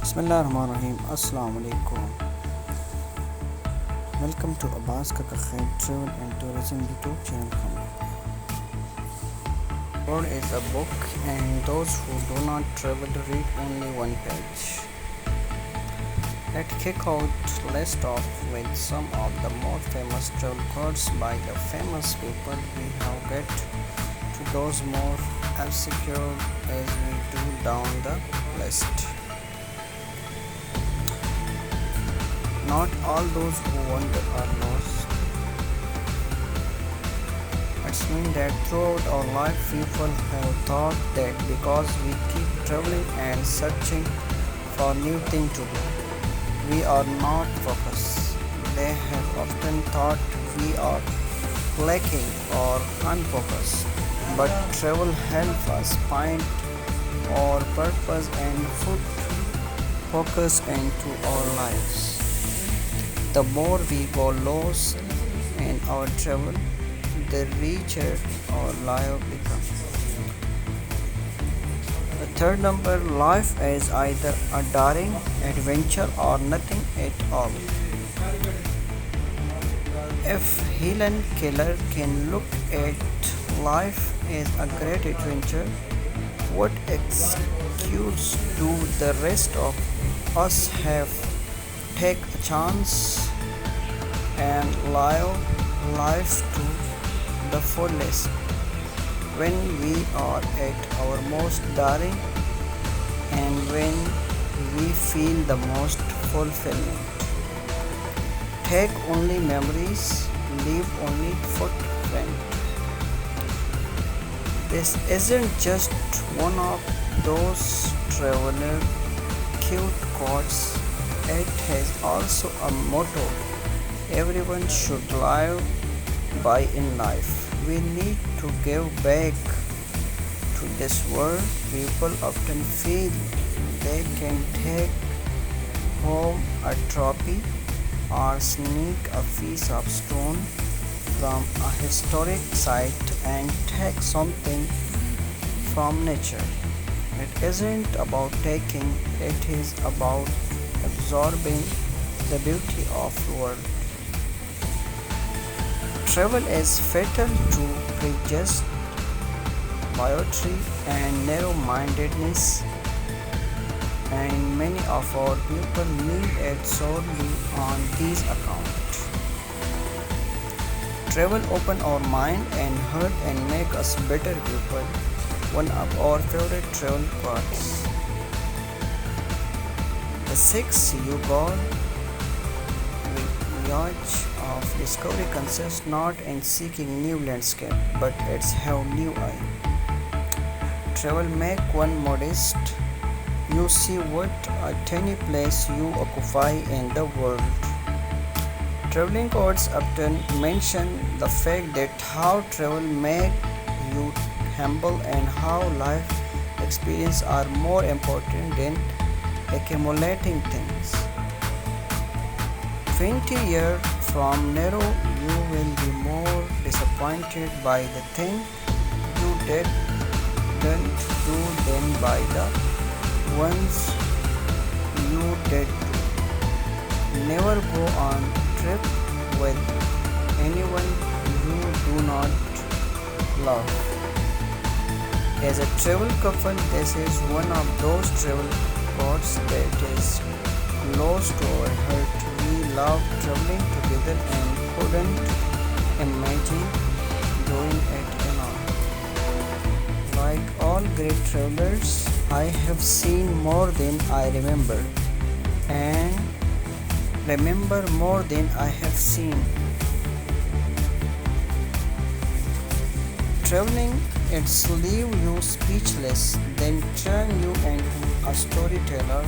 Bismillahirrahmanirrahim. Asalam-o-alaikum. Welcome to Abbas Kakakhail Travel and Tourism YouTube channel. World is a book, and those who do not travel read only one page. Let's kick out list off with some of the more famous travel quotes by the famous people. We have get to those more obscure as we do down the list. Not all those who wander are lost. It means that throughout our life people have thought that because we keep traveling and searching for new things to do, we are not focused. They have often thought we are lacking or unfocused. But travel helps us find our purpose and put focus into our lives. The more we go lost in our travel, the richer our life becomes. The third number, life is either a daring adventure or nothing at all. If Helen Keller can look at life as a great adventure, what excuse do the rest of us have? Take a chance and live life to the fullest when we are at our most daring and when we feel the most fulfillment. Take only memories, leave only footprint. This isn't just one of those traveler cute quotes. It has also a motto everyone should live by in life. We need to give back to this world. People often feel they can take home a trophy or sneak a piece of stone from a historic site and take something from nature. It isn't about taking, it is about absorbing the beauty of the world. Travel is fatal to prejudice, bigotry, and narrow-mindedness, and many of our people need it sorely on these accounts. Travel opens our mind and heart and make us better people. One of our favorite travel quotes. The sixth voyage of discovery consists not in seeking new landscape, but its have new eye. Travel make one modest. You see what a tiny place you occupy in the world. Traveling quotes often mention the fact that how travel make you humble and how life experiences are more important than accumulating things. 20 years from now, you will be more disappointed by the thing you didn't do than by the ones you did do. Never go on trip with anyone you do not love. As a travel couple, this is one of those travel quotes that is close to our heart. We love traveling together and couldn't imagine doing it alone. Like all great travelers, I have seen more than I remember and remember more than I have seen. Traveling, it's leave you speechless, then turn you into a storyteller.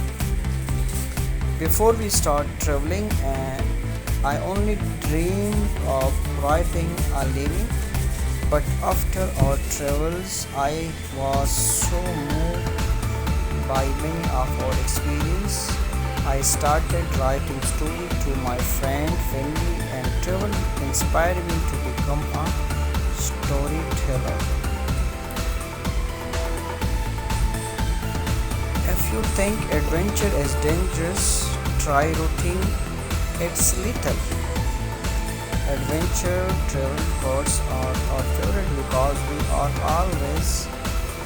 Before we start traveling, and I only dreamed of writing a living, but after our travels, I was so moved by many of our experience. I started writing stories to my friend, family, and travel inspired me to become a storyteller. If you think adventure is dangerous, try routine. It's little. Adventure travel courses are our favorite because we are always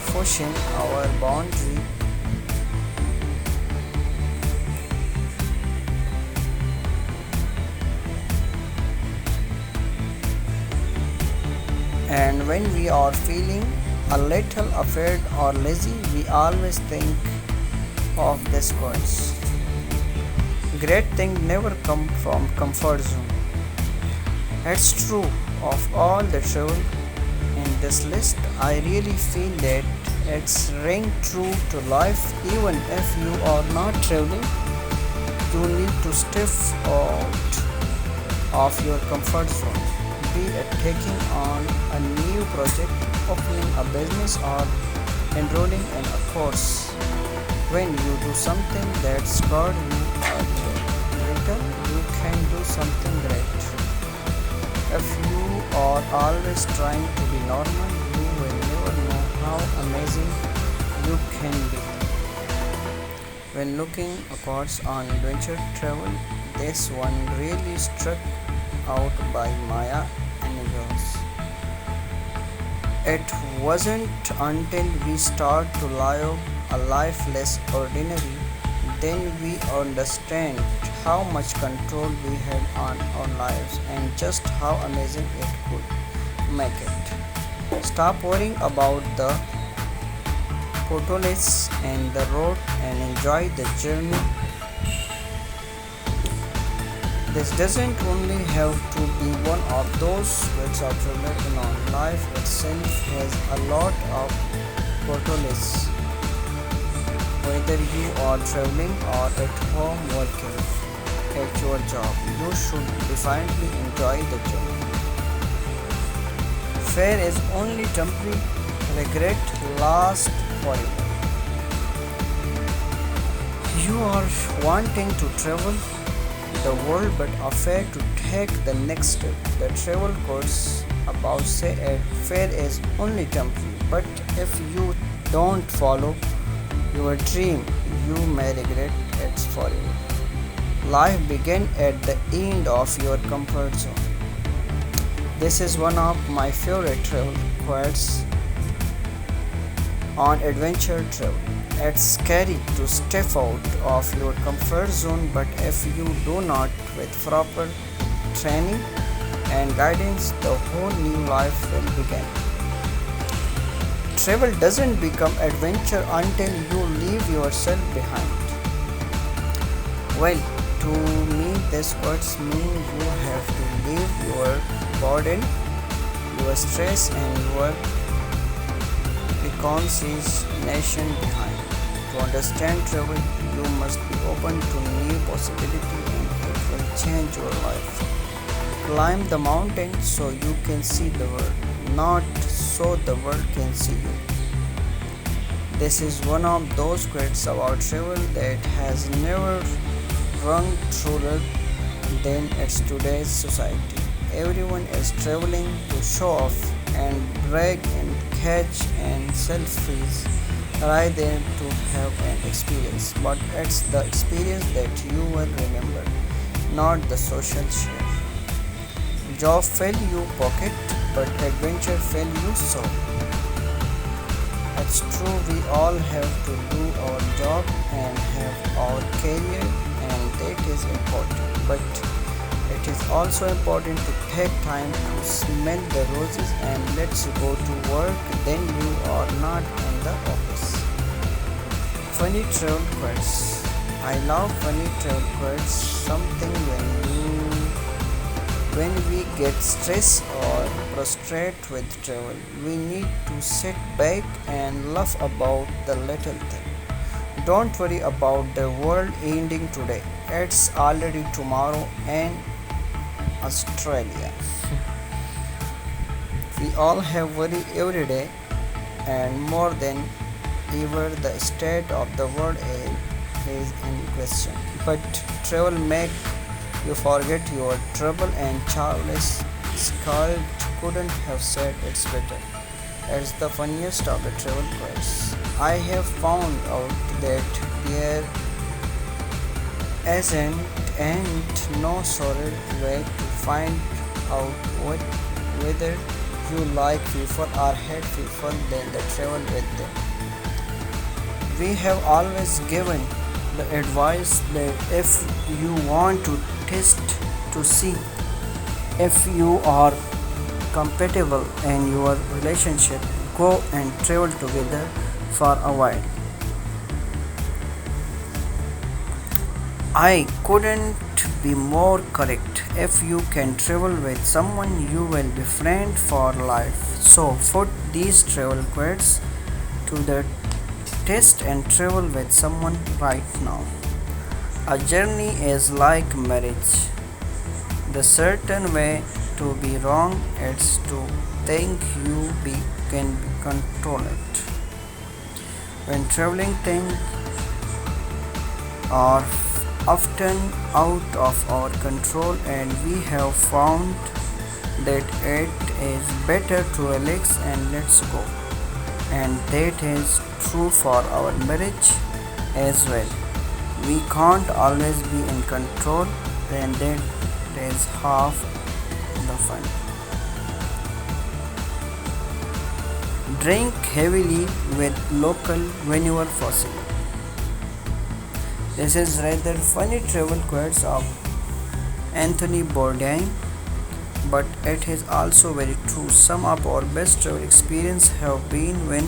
pushing our boundary. And when we are feeling a little afraid or lazy, we always think of this quotes. Great things never come from comfort zone. It's true of all the travel in this list. I really feel that it's ring true to life. Even if you are not traveling, you need to step out of your comfort zone. Be it taking on a new project, opening a business, or enrolling in a course. When you do something that scared you a little, you can do something great. If you are always trying to be normal, you will never know how amazing you can be. When looking across on adventure travel, this one really struck out by Maya Angelus. It wasn't until we start to live a life less ordinary, then we understand how much control we had on our lives and just how amazing it could make it. Stop worrying about the potholes and the road and enjoy the journey. This doesn't only have to be one of those words of travel. Life itself has a lot of potholes. Whether you are traveling or at home working at your job, you should definitely enjoy the journey. Fear is only temporary, regret lasts forever. You are wanting to travel the world but afraid to take the next step. The travel course above say it fear is only temporary, but if you don't follow your dream, you may regret it forever. Life begins at the end of your comfort zone. This is one of my favorite travel quotes on adventure travel. It's scary to step out of your comfort zone, but if you do not with proper training and guidance, the whole new life will begin. Travel doesn't become adventure until you leave yourself behind. Well, to me, this words mean you have to leave your burden, your stress, and your reconciliation behind. To understand travel, you must be open to new possibility, and it will change your life. Climb the mountain so you can see the world, not so the world can see you. This is one of those quotes about travel that has never rung truer than its today's society. Everyone is traveling to show off and brag and catch and selfies rather than to have an experience. But it's the experience that you will remember, not the social share. Job fill you pocket, but adventure fill you soul. It's true, we all have to do our job and have our career, and that is important. But it is also important to take time to smell the roses and let's go to work. Then you are not in the office. Funny travel quotes. I love funny travel quotes. Something when we get stressed or frustrated with travel, we need to sit back and laugh about the little thing. Don't worry about the world ending today. It's already tomorrow in Australia. We all have worry every day, and more than ever the state of the world is in question. But travel make you forget your trouble, and Charles Scott couldn't have said it's better. It's the funniest of the travel quotes. I have found out that there isn't no solid way to find out whether you like people or hate people than the travel with them. We have always given the advice that if you want to test to see if you are compatible in your relationship, go and travel together for a while. I couldn't be more correct. If you can travel with someone, you will be friends for life. So put these travel quotes to the test and travel with someone right now. A journey is like marriage. The certain way to be wrong is to think can control it. When traveling, things are often out of our control, and we have found that it is better to relax and let's go. And that is true for our marriage as well. We can't always be in control, and that is half the fun. Drink heavily with local whenever possible. This is rather funny travel quotes of Anthony Bourdain, but it is also very true. Some of our best travel experiences have been when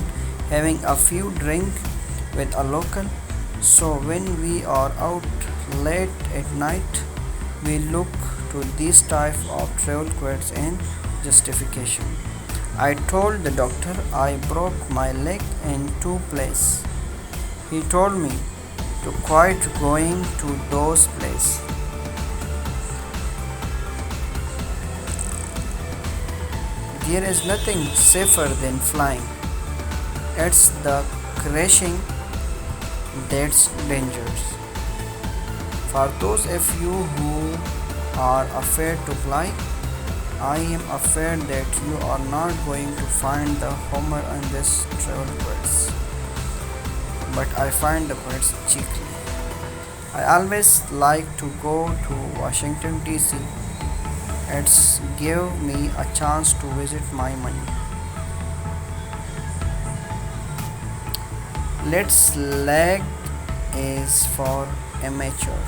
having a few drinks with a local. So when we are out late at night, we look to these type of travel quotes and justification. I told the doctor I broke my leg in two places. He told me to quit going to those places. There is nothing safer than flying. It's the crashing that's dangerous. For those of you who are afraid to fly, I am afraid that you are not going to find the humor in this travel quotes. But I find the quotes cheeky. I always like to go to Washington DC. It's give me a chance to visit my money. Let's leg is for amateur.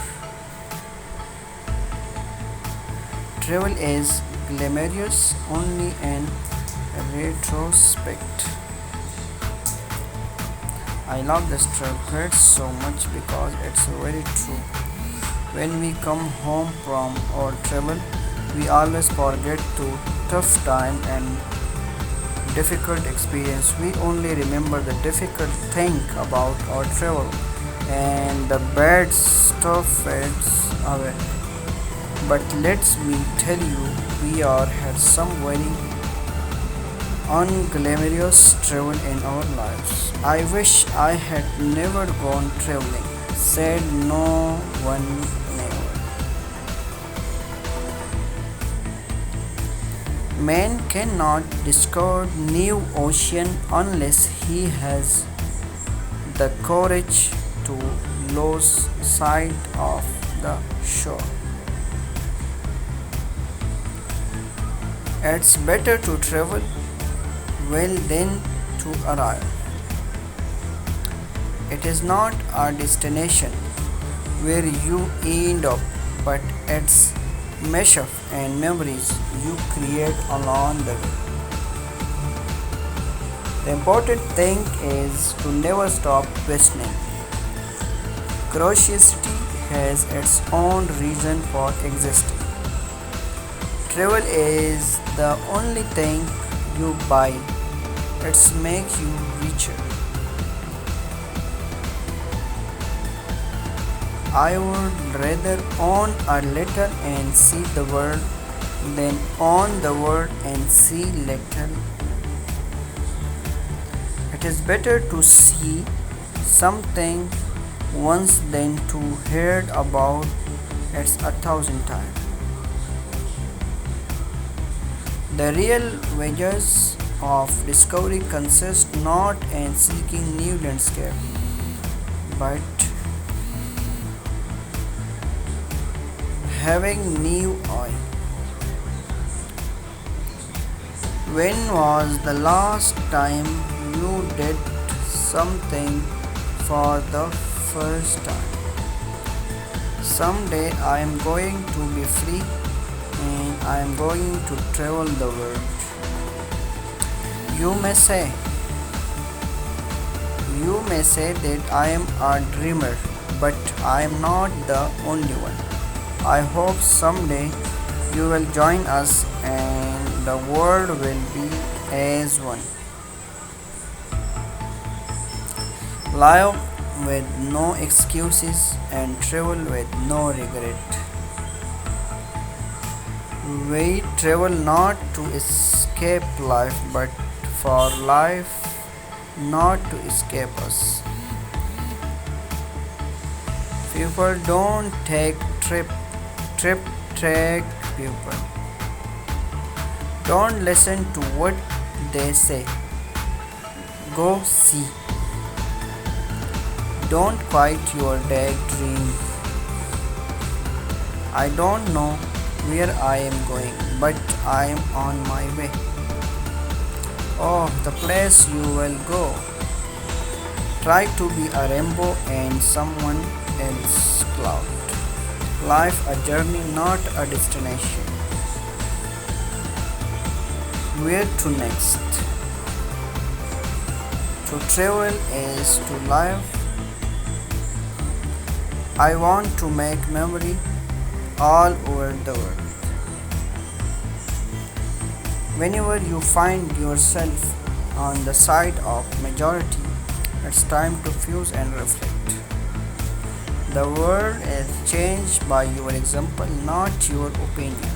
Travel is glamorous only in retrospect. I love this travel quote so much because it's very true. When we come home from our travel, we always forget to tough time and difficult experience. We only remember the difficult thing about our travel, and the bad stuff fades away. But let me tell you, we are had some very unglamorous travel in our lives. I wish I had never gone traveling, said no one never. Man cannot discover new ocean unless he has the courage to lose sight of the shore. It's better to travel well than to arrive. It is not a destination where you end up, but it's mashup and memories you create along the way. The important thing is to never stop questioning. Curiosity has its own reason for existing. Travel is the only thing you buy. It's make you richer. I would rather own a little and see the world than own the world and see little. It is better to see something once than to hear about it 1,000 times. The real wages of discovery consists not in seeking new landscape, but having new eye. When was the last time you did something for the first time? Someday I am going to be free and I am going to travel the world. You may say, that I am a dreamer, but I am not the only one. I hope someday you will join us and the world will be as one. Live with no excuses and travel with no regret. We travel not to escape life but for life not to escape us. People don't take trip take people. Don't listen to what they say. Go see. Don't quit your daydream. I don't know where I am going, but I am on my way. Oh, the place you will go. Try to be a rainbow and someone else's cloud. Life a journey, not a destination. Where to next? To travel is to live. I want to make memory all over the world. Whenever you find yourself on the side of majority, it's time to fuse and reflect. The world is changed by your example, not your opinion.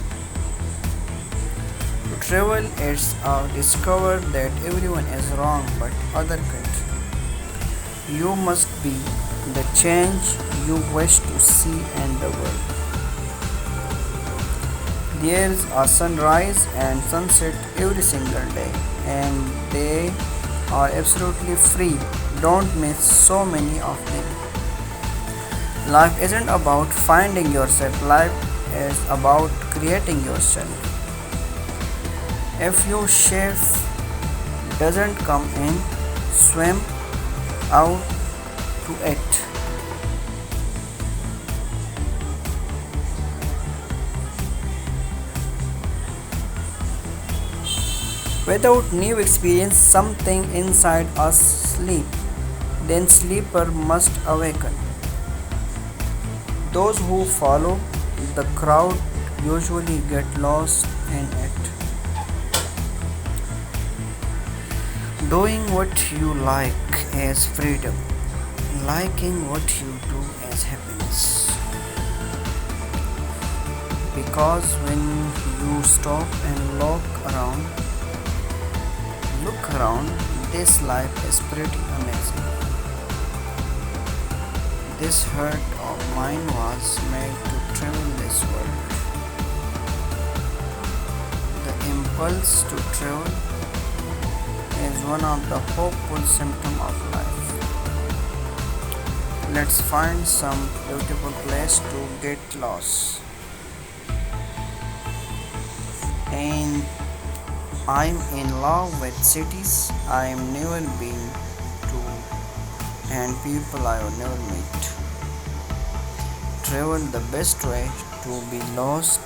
To travel is to discover that everyone is wrong but other country. You must be the change you wish to see in the world. There's a sunrise and sunset every single day, and they are absolutely free. Don't miss so many of them. Life isn't about finding yourself, life is about creating yourself. If your chef doesn't come in, swim out to it. Without new experience, something inside us sleep. Then sleeper must awaken. Those who follow the crowd usually get lost in it. Doing what you like is freedom. Liking what you do is happiness. Because when you stop and look around, this life is pretty amazing. This heart of mine was made to travel this world. The impulse to travel is one of the hopeful symptoms of life. Let's find some beautiful place to get lost. And I'm in love with cities I am never been to and people I will never meet. Travel the best way to be lost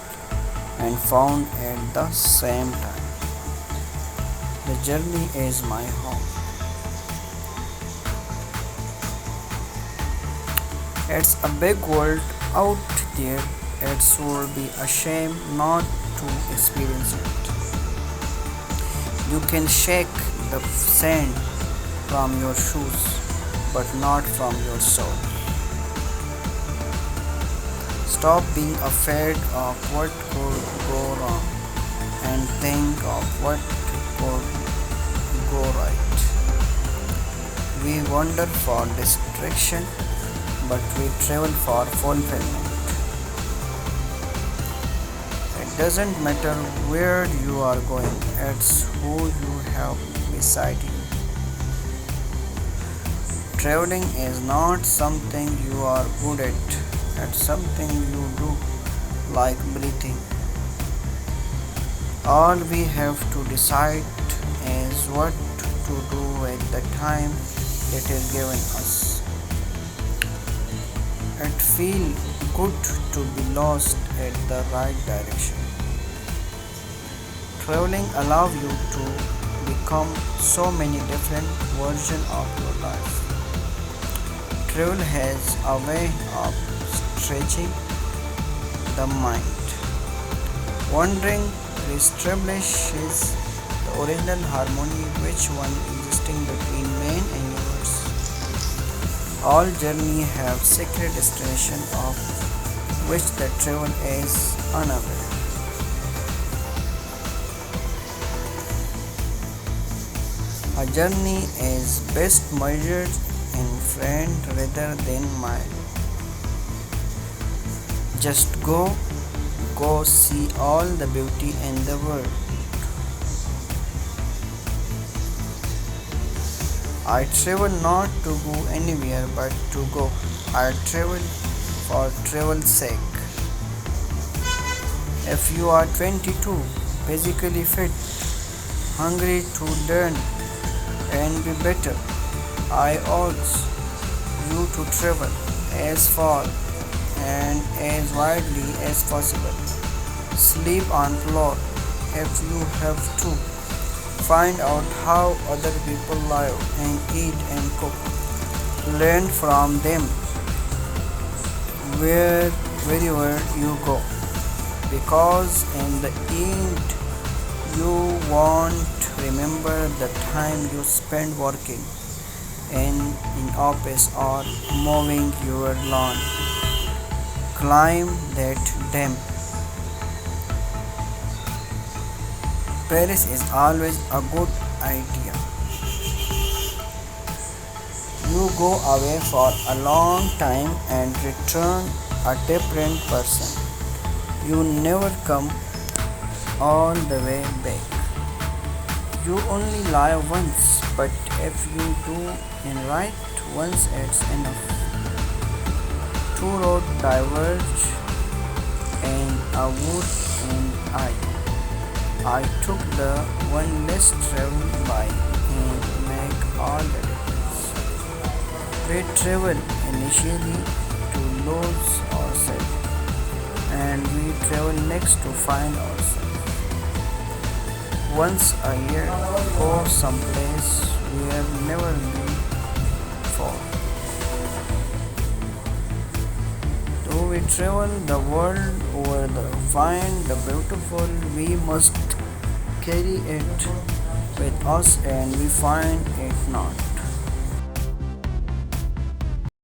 and found at the same time. The journey is my home. It's a big world out there. It would be a shame not to experience it. You can shake the sand from your shoes, but not from your soul. Stop being afraid of what could go wrong and think of what could go right. We wander for distraction, but we travel for fulfillment. At doesn't matter where you are going, it's who you have beside you. Traveling is not something you are good at, it's something you do, like breathing. All we have to decide is what to do with the time that is given us. It feels good to be lost at the right direction. Traveling allows you to become so many different versions of your life. Travel has a way of stretching the mind. Wandering reestablishes the original harmony which one existing between man and universe. All journey have secret destination of which the travel is unaware. A journey is best measured in friend rather than mile. Just go see all the beauty in the world. I travel not to go anywhere but to go. I travel for travel's sake. If you are 22, physically fit, hungry to learn and be better, I urge you to travel as far and as widely as possible. Sleep on floor if you have to. Find out how other people live and eat and cook. Learn from them wherever you go. Because in the end you won't remember the time you spent working in office or mowing your lawn. Climb that dam. Paris is always a good idea. You go away for a long time and return a different person. You never come all the way back. You only lie once, but if you do it right once, it's enough. Two roads diverge in a wood and I took the one less traveled by and make all the difference. We travel initially to lose ourselves and we travel next to find ourselves. Once a year, go someplace we have never been before. We travel the world over the find the beautiful, we must carry it with us and we find it not.